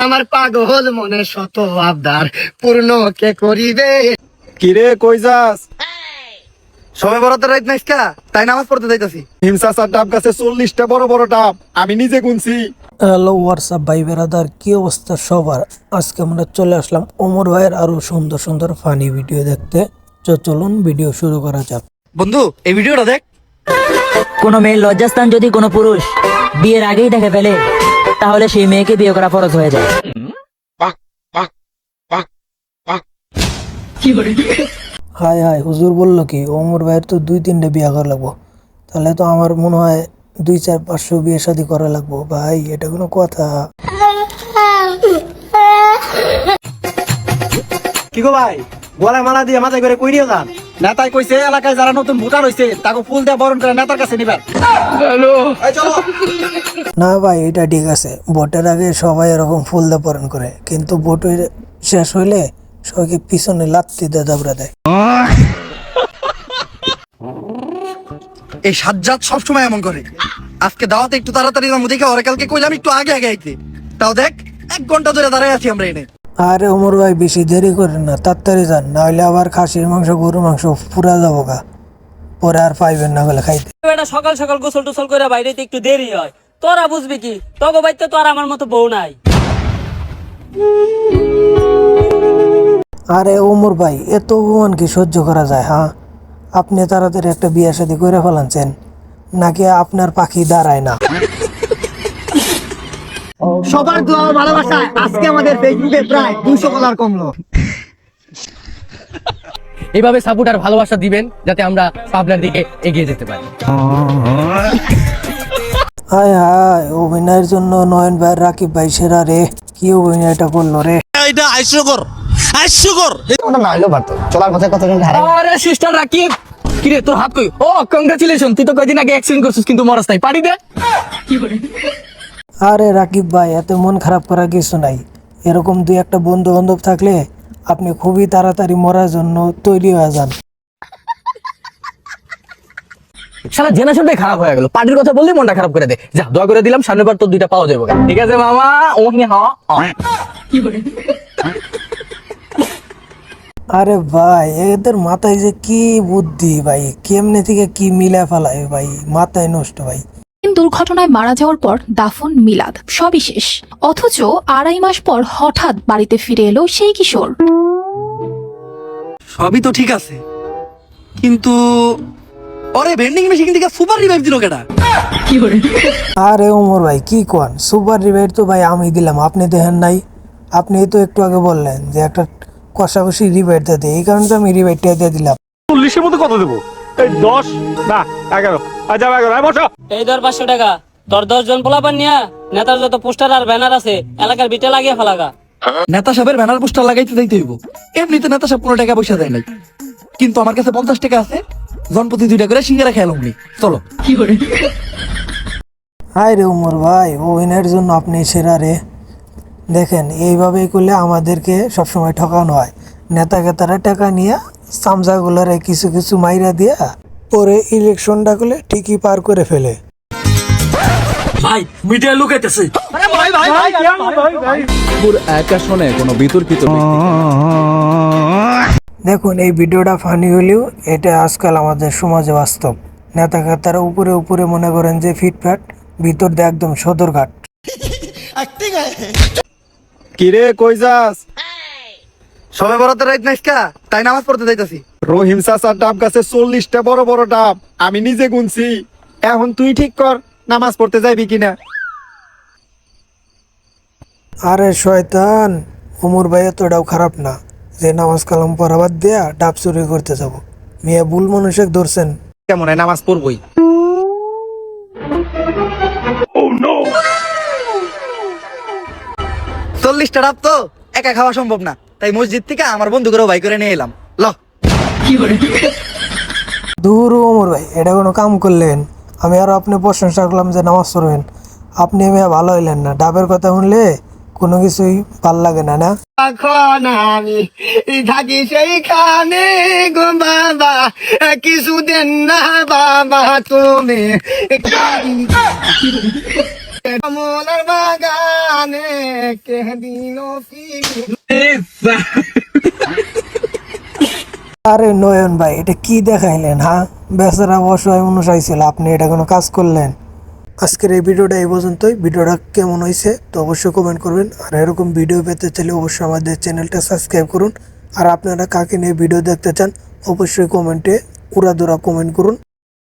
আমার পাগল মনে শত আবদার পূর্ণ কে করিবে। কিরে কই যাস? সবে বরাতের রাত নাইসকা তাই নামাজ পড়তে যাইতাছি। হিমসাসার ডাব গাছে 40টা বড় বড় ডাব আমি নিজে গুনছি। হ্যালো হোয়াটসঅ্যাপ ভাই বেরাদার, কি অবস্থা সবার? আজকে আমরা চলে আসলাম ওমর ভাইয়ের আরো সুন্দর সুন্দর ফানি ভিডিও দেখতে। চলুন ভিডিও শুরু করা যাক। বন্ধু এই ভিডিওটা দেখ। কোনো মেয়ের লজ্জাস্থান যদি কোনো পুরুষ বিয়ের আগেই দেখে ফেলে, তাহলে সেই মেয়েকে বিয়ে করা ফরজ হয়ে যায়। হাই হাই, হুজুর বললো কি ওমর ভাইয়ের তো 2-3টা বিয়ে করা লাগবো, তাহলে তো আমার মনে হয় 2-4-500 বিয়ে শাদী করা লাগবো। ভাই এটা কোনো কথা? কি গো ভাই, গলায় মালা দিয়ে মাথায় করে কই নিয়ে যান? নেতাই কইছে এলাকায় যারা নতুন ভোটার হইছে তাকে ফুল দিয়ে বরণ করে নেতার কাছে নিবেন। এই চলো। না ভাই, এটা ঠিক আছে, ভোটের আগে সবাই এরকম ফুল দিয়ে পরণ করে, কিন্তু ভোট শেষ হইলে সবাইকে পিছনে লাত্তি দিয়ে দাবড়া দেয়। এই সাজ্জাদ সবসময় এমন করে। আজকে দাওয়াতে একটু তাড়াতাড়ি নামু দেখে ওরা কালকে কইলাম একটু আগে আগে আইতে, তাও দেখ 1 ঘন্টা ধরে দাঁড়ায় আছি আমরা এনে। আরে ওমর ভাই বেশি দেরি করেন না, তাড়াতাড়ি যান, নাহলে আবার খাসির মাংস গরুর মাংস পুরা যাবো গা, পরে আর পাইবেন না বলে খাইতে। এটা সকাল সকাল গোসল টোসল করে বাইরে একটু দেরি হয়, তোরা বুঝবি কি? তগো বাইতে তো আর আমার মতো বউ নাই। আরে ওমর ভাই, এত অপমান কি সহ্য করা যায়? হ্যাঁ, আপনি তাড়াতাড়ি একটা বিয়ে শাদী করে ফেলাচ্ছেন, নাকি আপনার পাখি দাঁড়ায় না? সবার দোয়া ও ভালোবাসায় আজকে আমাদের ফেসবুকে প্রায় 200 ডলার কমলো। এইভাবে সাপোর্ট আর ভালোবাসা দিবেন যাতে আমরা সামনের দিকে এগিয়ে যেতে পারি। হায় হায়, অভিনয়ের জন্য নয়ন ভাই রাকিব ভাই সেরা রে, কি অভিনয়টা করলো রে। এটা হাস্যকর। ওটা না হইলেও পারতো, চলার পথে কত জন হারাই। আরে সিস্টার রাকিব, কি রে তোর হাত কই? ও কংগ্রাচুলেশন, তুই তো কয়দিন আগে অ্যাক্সিডেন্ট করছিস কিন্তু মরস নাই, পারি দে। আরে রাকিব ভাই, এত মন খারাপ করার কিছু নাই, এরকম 2-1টা বন্ধু বান্ধব থাকলে আপনি খুবই তাড়াতাড়ি মরার জন্য তৈরি হয়ে যান। সারা জেনারেশনটাই খারাপ হয়ে গেল, পার্টির কথা বললেই মনটা খারাপ করে দে। যা দোয়া করে দিলাম, সামনেবার তোর 2টা পাওয়া যাবে। ঠিক আছে মামা, ও হ্যাঁ। আরে ভাই, এদের মাথায় যে কি বুদ্ধি ভাই, কেমনে থেকে কি মিলা ফেলায় ভাই, মাথায় নষ্ট ভাই। দুর্ঘটনায় মারা যাওয়ার পর দাফন মিলাদ সবই শেষ, অথচ 2.5 মাস পর হঠাৎ বাড়িতে ফিরে এলো সেই কিশোর। সবই তো ঠিক আছে, কিন্তু ওরে ভেন্ডিং মেশিন থেকে সুপার রিভাইভ দিল কেডা? আরে ওমর ভাই কি কোন, সুপার রিভাইভ তো ভাই আমি দিলাম, আপনি দেখেন নাই? আপনি তো একটু আগে বললেন যে একটা কষাকষি রিভাইভ দিতে, এই কারণে তো আমি রিভাইভটা দিয়ে দিলাম। 40-এর মধ্যে কত দেবো? এই 10 না 11। আচ্ছা 11 বসো। এই ধর 500 টাকা, তোর 10 জন পোলাপান নিয়া নেতার যত পোস্টার আর ব্যানার আছে এলাকার বিটে লাগিয়ে ফেলাগা। নেতা সাহেবের ব্যানার পোস্টার লাগাইতে যাইতে হইব। এমনিতে নেতা সাহেব 15 টাকা পয়সা দেয় নাই, কিন্তু আমার কাছে 50 টাকা আছে, জনপ্রতি 2টা করে সিঙ্গারা খেয়ালাম নি। চলো। হাই রে ওমর ভাই, অভিনয়ের জন্য আপনি সেরা রে। দেখেন, এইভাবেই করলে আমাদেরকে সবসময় ঠকানো হয়, নেতা কেতারা টাকা নিয়ে চামচাগুলারে কিছু কিছু মাইরা দিয়া পরে ইলেকশনটা করলে ঠিকই পার করে ফেলে। ভাই মিডিয়া লুকাইতেছে। একা শোনে কোনো বিতর্কিত দেখুন, এই ভিডিওটা ফানি হলেও এটা আজকাল আমাদের সমাজে বাস্তব। নেতা কেতারা উপরে উপরে মনে করেন যে ফিটফাট, ভিতর দিয়ে একদম সদরঘাট। কিরে কই যাস? সবে বরাতের রাত নাইসকা তাই নামাজ পড়তে যাইতাছি। রহিম চাচার ডাব গাছে 40টা বড় বড় ডাব আমি নিজে গুনছি। এখন তুই ঠিক কর নামাজ পড়তে যাইবি কিনা। আরে শয়তান, ওমর ভাই এতটাও খারাপ না যে নামাজ কালাম পড়াবার দেয়া ডাব চুরি করতে যাব। মিয়া ভুল মানুষে ধরছেন। কেমন হয় নামাজ পড়বই। 40টা ডাব তো একা খাওয়া সম্ভব না, তাই মসজিদ থেকে আমার বন্ধু করে ভাই করে নিয়ে এলাম। ল। দূর ওমর ভাই, এটা কোনো কাম করলেন? আমি আরো আপনি প্রশংসা করলাম যে নামাজ পড়বেন, আপনি মেয়ে ভালো হইলেন না। ডাবের কথা শুনলে কোনো কিছুই ভাল লাগে না, না? এখন আমি থাকি সেইখানে গো বাবা, কিছু দেন না বাবা তুমি। কমলার বাগানে কে দিল কি আরে নয়ন ভাই, এটা কি দেখাইলেন? হ্যাঁ, বেচারা অসহায় মানুষ আইছিল, আপনি এটা কোনো কাজ করলেন? আজকের এই ভিডিওটা এই পর্যন্তই। ভিডিওটা কেমন হয়েছে তো অবশ্যই কমেন্ট করবেন। আর এরকম ভিডিও পেতে চাইলে অবশ্যই আমাদের চ্যানেলটা সাবস্ক্রাইব করুন। আর আপনারা কাকে নিয়ে ভিডিও দেখতে চান অবশ্যই কমেন্টে উড়াধুরা কমেন্ট করুন।